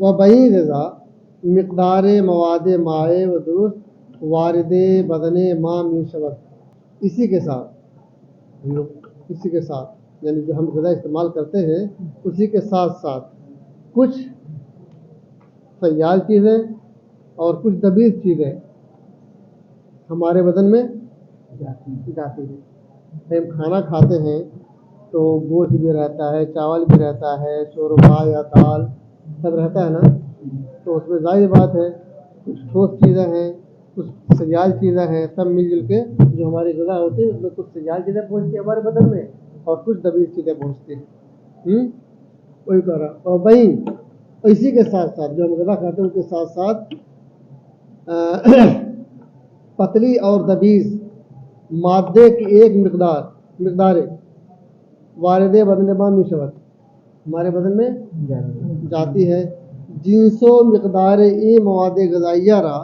و بئی غذا مقدار مواد مائع و درست وارد بدن ما من شبت، اسی کے ساتھ یعنی جو ہم غذا استعمال کرتے ہیں اسی کے ساتھ ساتھ کچھ سیال چیزیں اور کچھ دبیز چیزیں ہمارے بدن میں جاتی ہیں. ہم کھانا کھاتے ہیں تو گوشت بھی رہتا ہے، چاول بھی رہتا ہے، شوربہ یا دال سب رہتا ہے نا. تو اس میں ظاہر بات ہے کچھ ٹھوس چیزیں ہیں، کچھ سیال چیزیں ہیں، سب مل جل کے جو ہماری غذا ہوتی ہے اس میں کچھ سیال چیزیں پہنچتی ہیں ہمارے بدن میں اور کچھ دبیز چیزیں پہنچتی ہیں. وہی کہہ رہا. اور وہی اسی کے ساتھ ساتھ جو ہم غذا کھاتے ہیں اس کے ساتھ ساتھ پتلی اور دبیز مادے کی ایک مقدار وارد بدن ما من شبت ہمارے بدن میں جاتی ہے. جنسو مقدار ای مواد غذائیہ را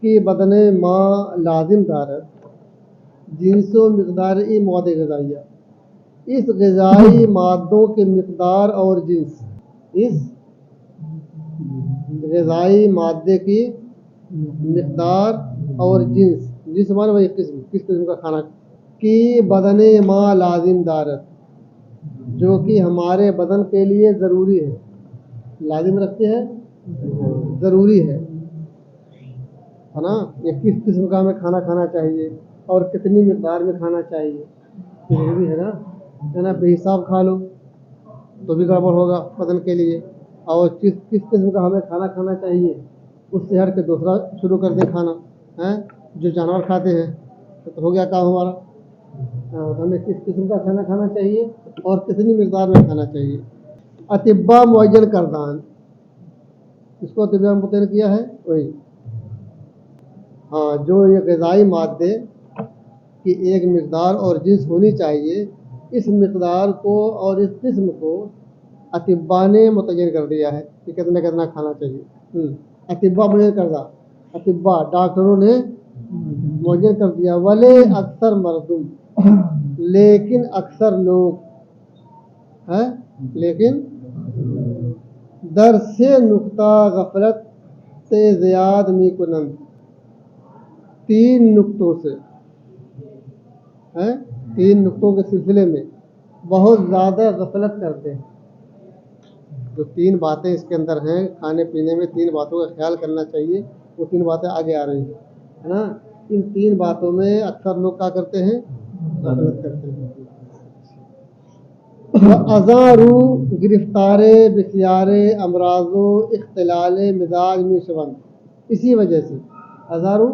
کی بدن ما لازم دارد. جنسو مقدار ای مواد غذائیہ، اس غذائی مادوں کے مقدار اور جنس، اس غذائی مادے کی مقدار اور جنس ہمارا وہی کس قسم کا کھانا کی بدن ما لازم دارت جو کہ ہمارے بدن کے لیے ضروری ہے. لازم رکھتے ہیں ضروری ہے نا. یہ کس قسم کا ہمیں کھانا کھانا چاہیے اور کتنی مقدار میں کھانا چاہیے ضروری ہے نا. بے حساب کھا لو تو بھی گڑبڑ ہوگا بدن کے لیے. اور کس قسم کا ہمیں کھانا کھانا چاہیے اس سے ہٹ کے دوسرا شروع کر دیں کھانا جو جانور کھاتے ہیں تو ہو گیا کام ہمارا. ہمیں کس قسم کا کھانا کھانا چاہیے اور کتنی مقدار میں کھانا چاہیے. اطباء معین کردان، اس کو اطباء متعین کیا ہے وہی جو یہ غذائی مادے کی ایک مقدار اور جنس ہونی چاہیے، اس مقدار کو اور اس قسم کو اطباء نے متعین کر دیا ہے کہ کتنا کھانا چاہیے. اطباء معین کردہ، اطباء ڈاکٹروں نے معین کر دیا. ولے اکثر مردم، لیکن اکثر لوگ لیکن در سے نقطہ غفلت سے زیاد می کنند، 3 نقطوں سے 3 نقطوں کے سلسلے میں بہت زیادہ غفلت کرتے ہیں. جو 3 باتیں اس کے اندر ہیں کھانے پینے میں، 3 باتوں کا خیال کرنا چاہیے، وہ 3 باتیں آگے آ رہی ہیں ہے نا. ان 3 باتوں میں اکثر لوگ کیا کرتے ہیں؟ غفلت کرتے ہیں. ازارو گرفتار بسیار امراض و اختلال مزاج میں شوند، اسی وجہ سے ازارو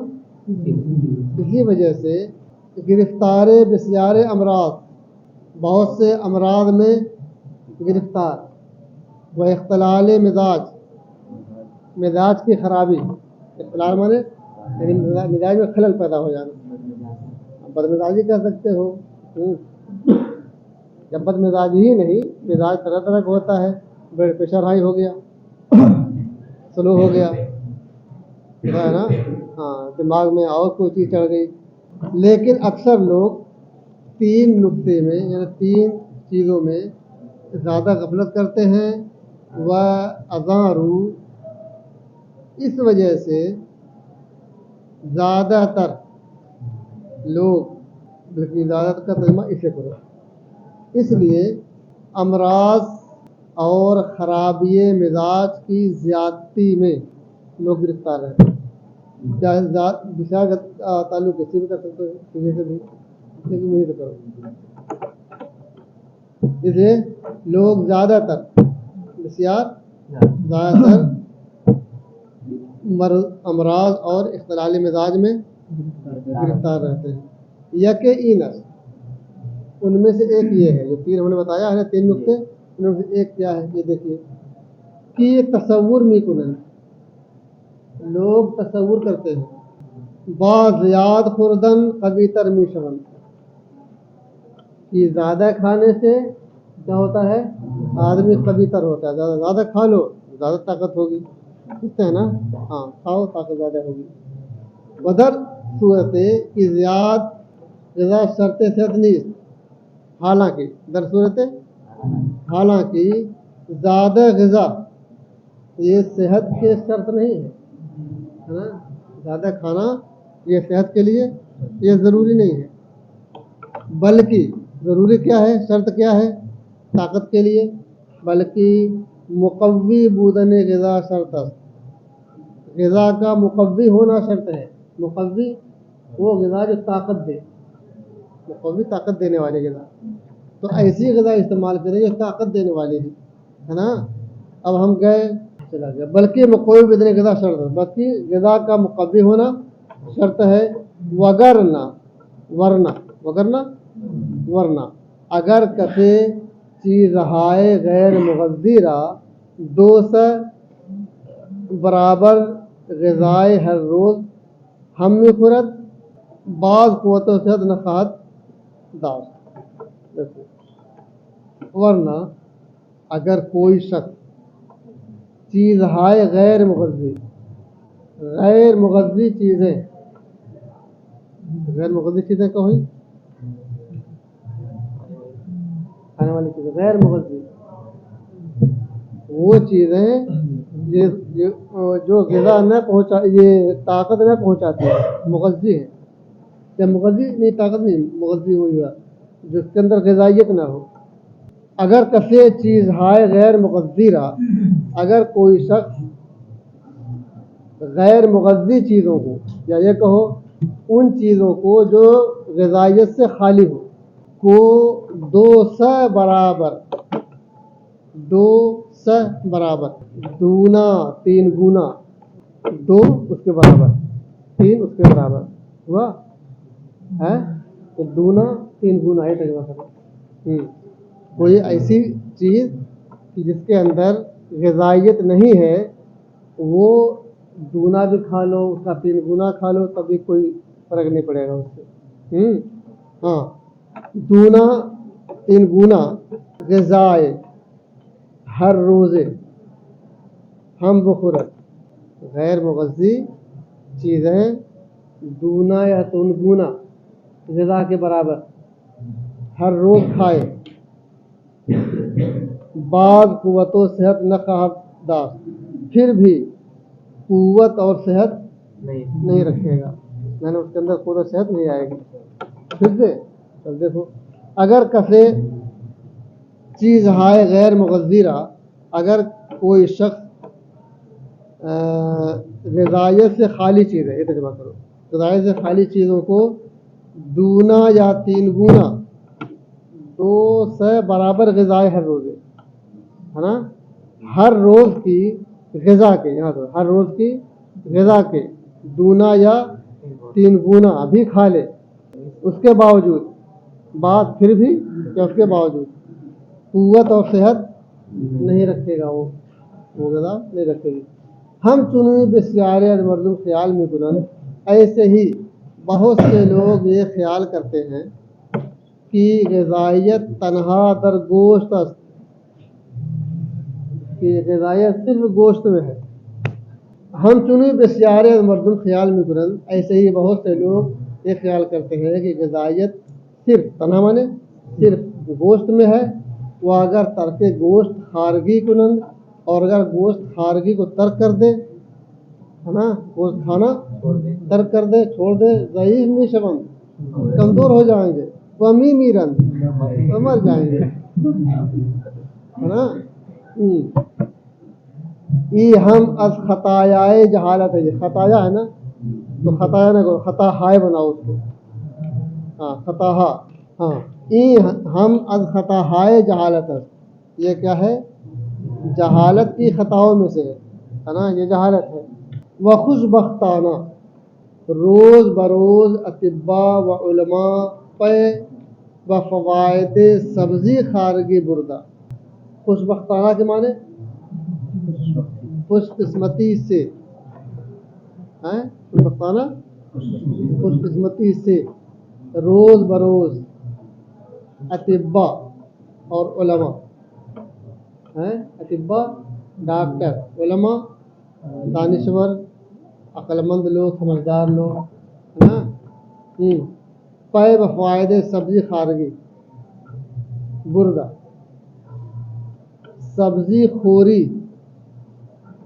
اسی وجہ سے گرفتار بسیار امراض، بہت سے امراض میں گرفتار، و اختلال مزاج کی خرابی. اختلال مانے یعنی مزاج میں خلل پیدا ہو جانا، بدمزاجی کہہ سکتے ہو. جب بد مزاجی ہی نہیں، مزاج طرح طرح کا ہوتا ہے. بلڈ پریشر ہائی ہو گیا، سلو ہو گیا ہے نا، دماغ میں اور کوئی چیز چڑھ گئی. لیکن اکثر لوگ 3 نقطے میں یعنی 3 چیزوں میں زیادہ غفلت کرتے ہیں. و ازارو، اس وجہ سے زیادہ تر لوگ، بلکہ زیادہ تر کا ترجمہ اسے کرو، اس لیے امراض اور خرابی مزاج کی زیادتی میں لوگ گرفتار رہتے ہیں. بسیار کا تعلق کسی بھی کر سکتے ہیں کسی سے بھی، لیکن وہی تو کرو. اس لیے لوگ زیادہ تر امراض اور اختلال مزاج میں گرفتار رہتے ہیں. یقیناً ان میں سے ایک یہ ہے جو 3 ہم نے بتایا ہے 3 نقطے، ان میں سے ایک کیا ہے یہ دیکھیے کہ تصور میں کنن، لوگ تصور کرتے ہیں زیاد خوردن قوی تر می شون، کہ زیادہ کھانے سے کیا ہوتا ہے؟ آدمی قوی تر ہوتا ہے. زیادہ کھا لو زیادہ طاقت ہوگی، ٹھیک ہے نا. کھاؤ طاقت زیادہ ہوگی. بدر صورت کی زیاد غذا شرط صحت نیست، حالانکہ در صورت حالانکہ زیادہ غذا یہ صحت کے شرط نہیں ہے نا، زیادہ کھانا یہ صحت کے لیے یہ ضروری نہیں ہے، بلکہ ضروری کیا ہے، شرط کیا ہے طاقت کے لیے، بلکہ مقوی بودن غذا شرط، غذا کا مقوی ہونا شرط ہے۔ مقوی وہ غذا جو طاقت دے، مقوی طاقت دینے والے غذا، تو ایسی غذا استعمال کریں جو طاقت دینے والے ہیں، ہے نا۔ اب ہم گئے چلا گیا، بلکہ مقوی بدن غذا شرط ہے، بلکہ غذا کا مقوی ہونا شرط ہے، ورنہ اگر کسی چیز ہائے غیر مغذی را دو سے برابر غذائے ہر روز ہم میں خورت بعض قوت و صحت نخواہت داشت۔ ورنہ اگر کوئی شخص چیز ہائے غیر مغذی چیزیں کیا ہوئی، کھانے والی چیزیں غیر مغذی، وہ چیزیں جو غذا نہ پہنچا، یہ طاقت نہ پہنچاتی ہے، مغذی ہے یا مغذی نہیں، طاقت نہیں، مغذی ہوئی ہے جس کے اندر غذائیت نہ ہو۔ اگر کسی چیز ہائے غیر مغذی را، اگر کوئی شخص غیر مغذی چیزوں کو، یا یہ کہو ان چیزوں کو جو غذائیت سے خالی ہو، کو دو سہ برابر، دونا تین گنا، دو اس کے برابر، تین اس کے برابر ہوا ہے، تو دونا تین گنا ہے تجربہ کرو۔ کوئی ایسی چیز جس کے اندر غذائیت نہیں ہے، وہ دونا بھی کھا لو، اس کا تین گنا کھا لو، تب بھی کوئی فرق نہیں پڑے گا اس سے۔ ہاں، دونا تین گنا غذائے ہر روزے ہم بخورت، غیر مغذی چیزیں دونا یا تین گنا غذا کے برابر ہر روز کھائے، بعض قوت و صحت نہ خواہد داشت، پھر بھی قوت اور صحت نہیں رکھے گا، میں نے اس کے اندر قوت و صحت نہیں آئے گی۔ پھر سے اب دیکھو، اگر کسی چیز ہائے غیر مغذی را، اگر کوئی شخص غذائیت سے خالی چیز ہے، یہ ترجمہ کرو، غذائیت سے خالی چیزوں کو دونا یا تین گنا، دو سے برابر غذائے ہر روزے، ہے نا، ہر روز کی غذا کے، یہاں تو ہر روز کی غذا کے دونا یا تین گنا بھی کھا لے، اس کے باوجود بات پھر بھی کہ اس کے باوجود قوت اور صحت نہیں رکھے گا، وہ غذا نہیں رکھے گی۔ ہم چنیں بسیارے از مردم خیال میں کنند، ایسے ہی بہت سے لوگ یہ خیال کرتے ہیں کہ غذائیت تنہا در گوشت است، کہ غذائیت صرف گوشت میں ہے۔ ہم چنیں بسیارے از مردم خیال میں کنند، ایسے ہی بہت سے لوگ یہ خیال کرتے ہیں کہ غذائیت صرف تنہا مانے صرف گوشت میں ہے۔ وہ اگر ترک گوشت خارگی کنند، اور اگر گوشت خارگی کو ترک کر دے، ہے نا، گوشت کھانا ترک کر دے، چھوڑ دے، ضعیف می شوند، کمزور ہو جائیں گے، ومی میرن، مر جائیں گے، ہے نا۔ ای ہم از خطایائے جہالت ہے، یہ خطایا ہے نا، تو خطایا نہ کرو، خطا ہائے بناؤ اس کو، ہاں خطا ہا، ہاں، ای ہم از خطا ہائے جہالت ہے، یہ کیا ہے، جہالت کی خطاؤں میں سے ہے نا، یہ جہالت ہے۔ وہ خوش بختانہ روز بروز اطباء و علماء پہ و فوائد سبزی خارگی بردہ، خوش بختانہ کے معنی خوش قسمتی سے، خوش بختانہ خوش قسمتی سے، روز بروز اطباء اور علماء، اطباء ڈاکٹر، علماء دانشور عقل مند لوگ، سمجھدار لوگ، ہے نا، پے بفوائد سبزی خارگی بردہ، سبزی خوری